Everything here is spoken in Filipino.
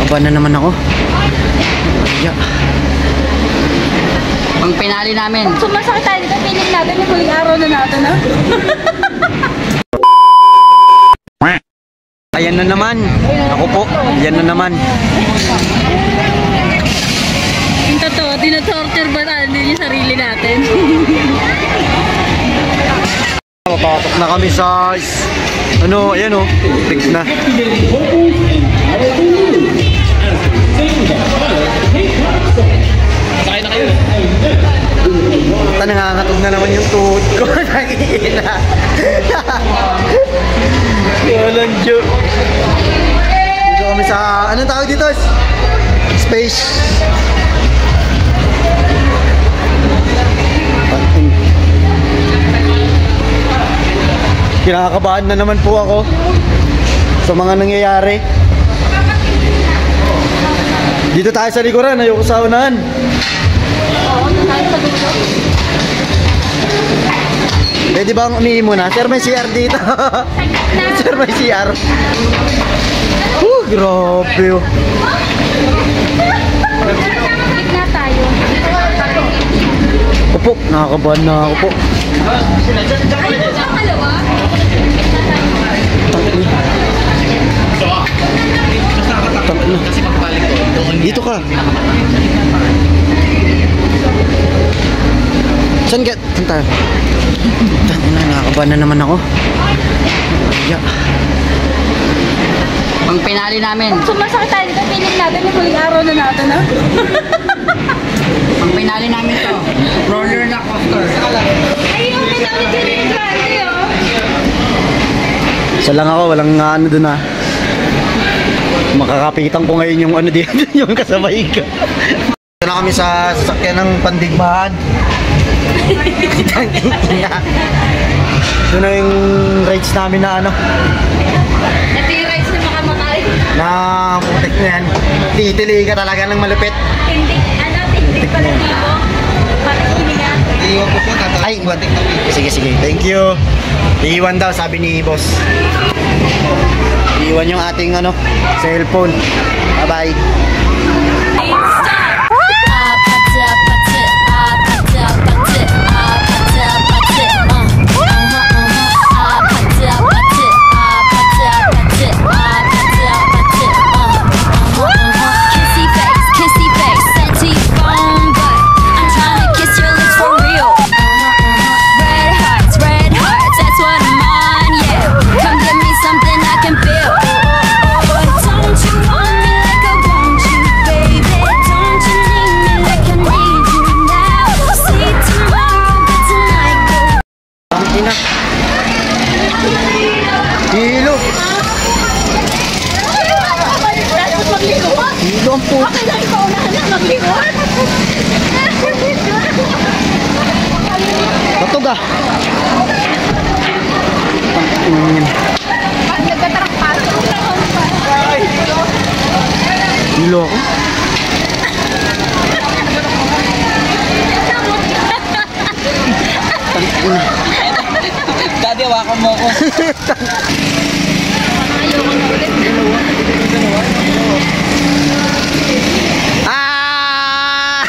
Nakakabahan na naman ako. Yeah. Pang pinali namin. Sumasakit tayo dito, piling natin yung huling araw na natin, ha? Ayan na naman. Ako po. Ayan na naman. Yung totoo, dinatorture ba natin yung sarili natin? Papasok na kami sa ano, ayan o. Fix na. Sakay na kayo. Puta, nangangatog na naman yung tuhod ko. Nangihina. Walang joke. Dito kami sa, anong tawag dito? Space. Kinakabahan na naman po ako sa mga nangyayari. Dito tayo sa likuran, ayoko sa unahan. Oo, tayo sa dulo. Pwede bang umihi muna? Sir, may CR dito. Sir, may CR. Grabe oh. Gitna tayo. Opo, nakakabahan na ako po. Dito ka. Saan tayo? Nakakabahan na naman ako. Yeah. Pang pinali namin. Sumasakit tayo dito, piling natin yung huling araw na natin, ha? Pang pinali namin to. Roller na coaster. Ayun, pinali din yung grande, oh. Isa lang ako, walang ano dun ah. Makakapitan ko ngayon yung ano dito, yung kasabay ko. Ito na kami sa sasakyan ng Pandigmaan. Ito na yung rides namin na ano. Ito yung rides na makamatay. Na putik na yan. Titili ka talaga ng malupit. Tindik pala dito. Parang hininga. Iiwan ko po, tatawag. Ay, sige, sige. Thank you. Iiwan daw, sabi ni boss. Iiwan yung ating ano, cellphone. Bye-bye. Hilo! Hilo ang puto! Okay lang, ikaw unahan na maglingon. Batog ah! Pag nagkatarakpas, Hilo ako? Daddy, hawakan mo ako. ayaw ko na ulit. Ah!